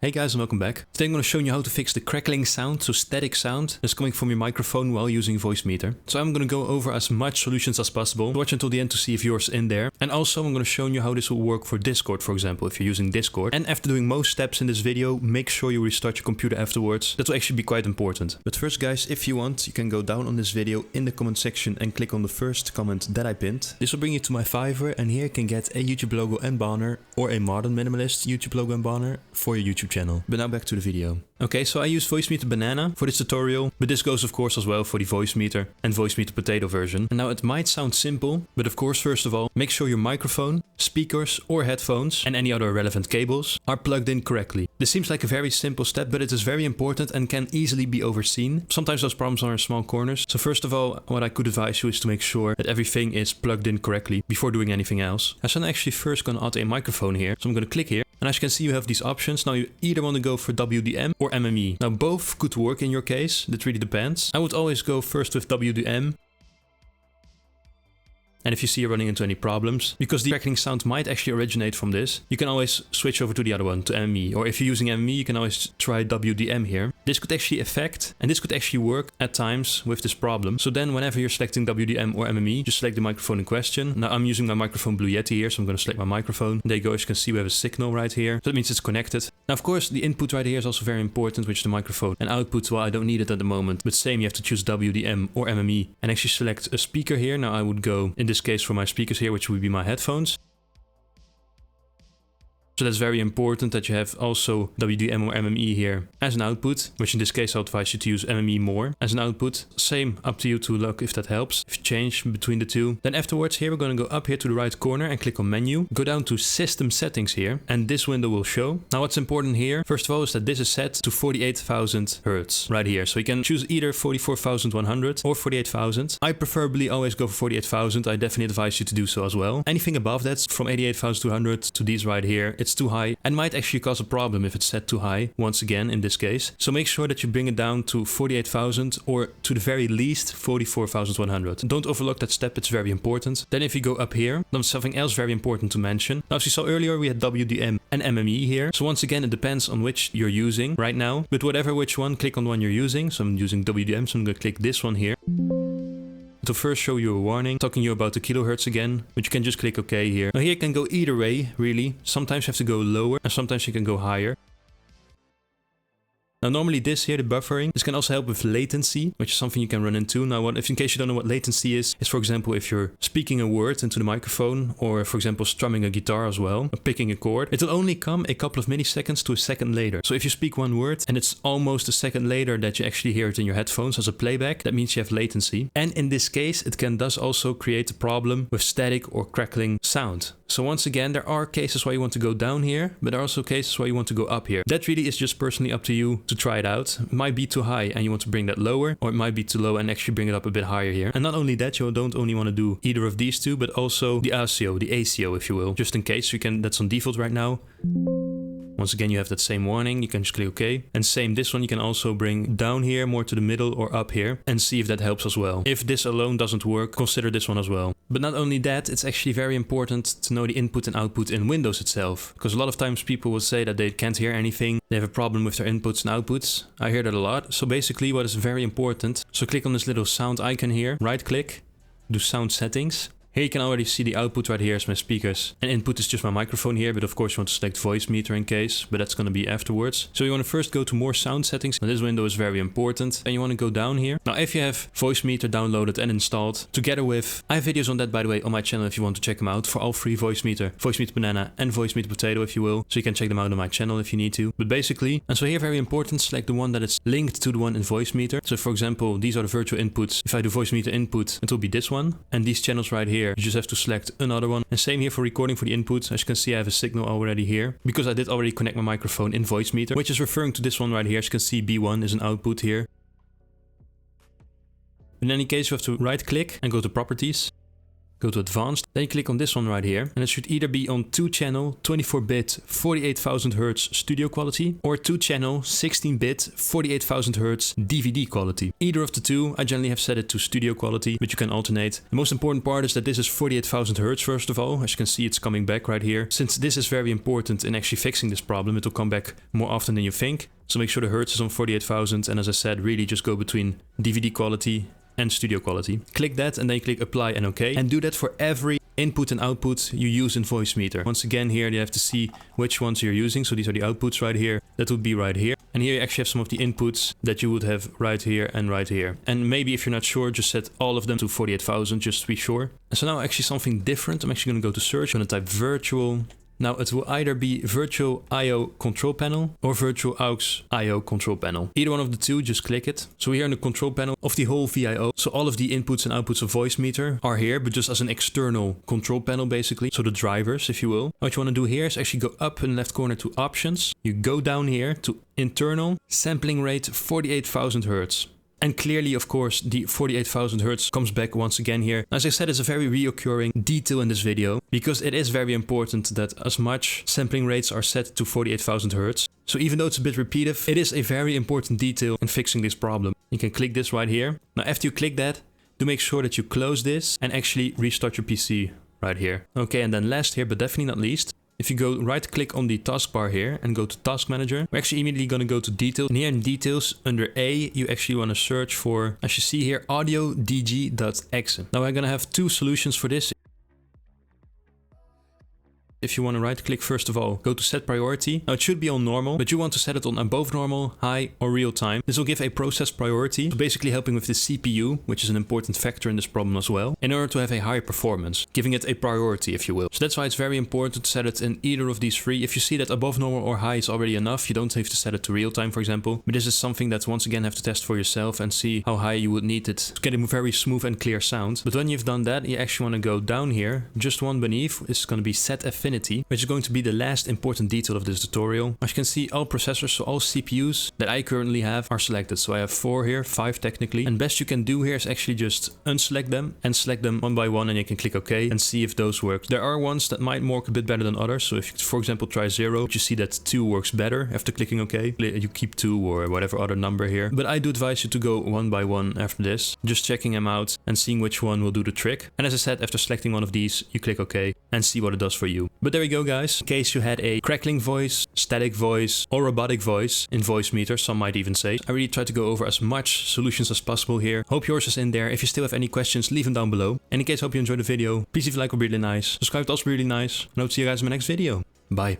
Hey guys and welcome back. Today I'm going to show you how to fix the crackling sound, so static sound that's coming from your microphone while using Voicemeeter. So I'm going to go over as much solutions as possible. Watch until the end to see if yours is in there. And also I'm going to show you how this will work for Discord, for example, if you're using Discord. And after doing most steps in this video, make sure you restart your computer afterwards. That will actually be quite important. But first guys, if you want, you can go down on this video in the comment section and click on the first comment that I pinned. This will bring you to my Fiverr, and here you can get a YouTube logo and banner or a modern minimalist YouTube logo and banner for your YouTube channel. But now back to the video. Okay, so I use Voicemeeter Banana for this tutorial, but this goes of course as well for the Voicemeter and Voicemeeter Potato version. And now it might sound simple, but of course first of all, make sure your microphone, speakers or headphones and any other relevant cables are plugged in correctly. This seems like a very simple step, but it is very important and can easily be overseen. Sometimes those problems are in small corners. So first of all, what I could advise you is to make sure that everything is plugged in correctly before doing anything else. So I'm actually first going to add a microphone here. So I'm going to click here. And as you can see, you have these options. Now you either want to go for WDM or MME. Now both could work in your case. That really depends. I would always go first with WDM. And if you see you're running into any problems, because the crackling sound might actually originate from this, you can always switch over to the other one, to MME. Or if you're using MME, you can always try WDM here. This could actually affect, and this could actually work at times with this problem. So then whenever you're selecting WDM or MME, just select the microphone in question. Now I'm using my microphone Blue Yeti here, so I'm going to select my microphone. There you go, as you can see we have a signal right here. So that means it's connected. Now of course the input right here is also very important, which is the microphone. And output, well, I don't need it at the moment. But same, you have to choose WDM or MME and actually select a speaker here. Now I would go, in this case, for my speakers here, which would be my headphones. So that's very important that you have also WDM or MME here as an output, which in this case I'll advise you to use MME more as an output. Same, up to you to look if that helps, if you change between the two. Then afterwards here we're going to go up here to the right corner and click on menu. Go down to system settings here and this window will show. Now what's important here, first of all, is that this is set to 48,000 Hertz right here. So you can choose either 44,100 or 48,000. I preferably always go for 48,000. I definitely advise you to do so as well. Anything above that, from 88,200 to these right here, it's too high and might actually cause a problem if it's set too high, once again in this case. So make sure that you bring it down to 48,000 or to the very least 44,100. Don't overlook that step, it's very important. Then if you go up here, then something else very important to mention. Now as you saw earlier, we had WDM and MME here. So once again, it depends on which you're using right now, but whatever which one, click on the one you're using. So I'm using WDM, so I'm going to click this one here. To first show you a warning, talking you about the kilohertz again, but you can just click OK here. Now here you can go either way, really. Sometimes you have to go lower and sometimes you can go higher. Now normally this here, the buffering, this can also help with latency, which is something you can run into. Now if in case you don't know what latency is for example if you're speaking a word into the microphone or for example strumming a guitar as well, or picking a chord, it will only come a couple of milliseconds to a second later. So if you speak one word and it's almost a second later that you actually hear it in your headphones as a playback, that means you have latency. And in this case, it can thus also create a problem with static or crackling sound. So once again, there are cases where you want to go down here, but there are also cases where you want to go up here. That really is just personally up to you to try it out. It might be too high and you want to bring that lower, or it might be too low and actually bring it up a bit higher here. And not only that, you don't only want to do either of these two, but also the ACO, the ACO if you will, just in case. You can, that's on default right now. Once again, you have that same warning, you can just click OK. And same, this one you can also bring down here, more to the middle or up here, and see if that helps as well. If this alone doesn't work, consider this one as well. But not only that, it's actually very important to know the input and output in Windows itself. Because a lot of times people will say that they can't hear anything, they have a problem with their inputs and outputs. I hear that a lot. So basically what is very important, so click on this little sound icon here, right click, do sound settings. Here you can already see the output right here as my speakers. And input is just my microphone here, but of course you want to select Voicemeeter in case, but that's going to be afterwards. So you want to first go to more sound settings. Now this window is very important. And you want to go down here. Now if you have Voicemeeter downloaded and installed, together with, I have videos on that by the way on my channel if you want to check them out, for all three Voicemeter, Voicemeter Banana and Voicemeter Potato if you will. So you can check them out on my channel if you need to. But basically, and so here very important, select the one that is linked to the one in Voicemeter. So for example, these are the virtual inputs. If I do Voicemeter input, it will be this one. And these channels right here, you just have to select another one. And same here for recording for the input. As you can see, I have a signal already here because I did already connect my microphone in Voicemeter, which is referring to this one right here. As you can see, B1 is an output here. In any case, you have to right click and go to properties. Go to advanced, then you click on this one right here, and it should either be on 2-channel 24-bit 48,000 Hz studio quality or 2-channel 16-bit 48,000 Hz DVD quality. Either of the two, I generally have set it to studio quality, but you can alternate. The most important part is that this is 48,000 Hz first of all. As you can see, it's coming back right here. Since this is very important in actually fixing this problem, it will come back more often than you think. So make sure the Hertz is on 48,000, and as I said, really just go between DVD quality and studio quality. Click that and then you click apply and OK, and do that for every input and output you use in Voicemeeter. Once again, here you have to see which ones you're using. So these are the outputs right here. That would be right here. And here you actually have some of the inputs that you would have right here and right here. And maybe if you're not sure, just set all of them to 48,000 just to be sure. And so now actually something different. I'm actually going to go to search. I'm going to type virtual. Now it will either be virtual I/O control panel or virtual aux I/O control panel. Either one of the two, just click it. So here in the control panel of the whole VAIO, so all of the inputs and outputs of Voicemeeter are here, but just as an external control panel basically. So the drivers, if you will. What you want to do here is actually go up in the left corner to options. You go down here to internal sampling rate 48,000 Hz. And clearly, of course, the 48,000 Hz comes back once again here. As I said, it's a very reoccurring detail in this video, because it is very important that as much sampling rates are set to 48,000 Hz. So even though it's a bit repetitive, it is a very important detail in fixing this problem. You can click this right here. Now, after you click that, do make sure that you close this and actually restart your PC right here. Okay, and then last here, but definitely not least, if you go right click on the taskbar here and go to Task Manager, we're actually immediately going to go to Details. And here in Details, under A, you actually want to search for, as you see here, audiodg.exe. Now we're going to have two solutions for this. If you want to right click, first of all, go to set priority. Now it should be on normal, but you want to set it on above normal, high or real time. This will give a process priority, so basically helping with the CPU, which is an important factor in this problem as well, in order to have a higher performance, giving it a priority, if you will. So that's why it's very important to set it in either of these three. If you see that above normal or high is already enough, you don't have to set it to real time, for example. But this is something that once again have to test for yourself and see how high you would need it to get a very smooth and clear sound. But when you've done that, you actually want to go down here, just one beneath. It's going to be set affinity, which is going to be the last important detail of this tutorial. As you can see, all processors, so all CPUs that I currently have are selected. So I have 4 here, 5 technically. And best you can do here is actually just unselect them and select them one by one, and you can click OK and see if those work. There are ones that might work a bit better than others. So if you, for example, try 0, you see that 2 works better after clicking OK. You keep 2 or whatever other number here. But I do advise you to go one by one after this, just checking them out and seeing which one will do the trick. And as I said, after selecting one of these, you click OK and see what it does for you. But there we go, guys. In case you had a crackling voice, static voice, or robotic voice in Voicemeeter, some might even say. I really try to go over as much solutions as possible here. Hope yours is in there. If you still have any questions, leave them down below. And in case, hope you enjoyed the video. Please leave a like, would be really nice. Subscribe, would also be really nice. And I hope to see you guys in my next video. Bye.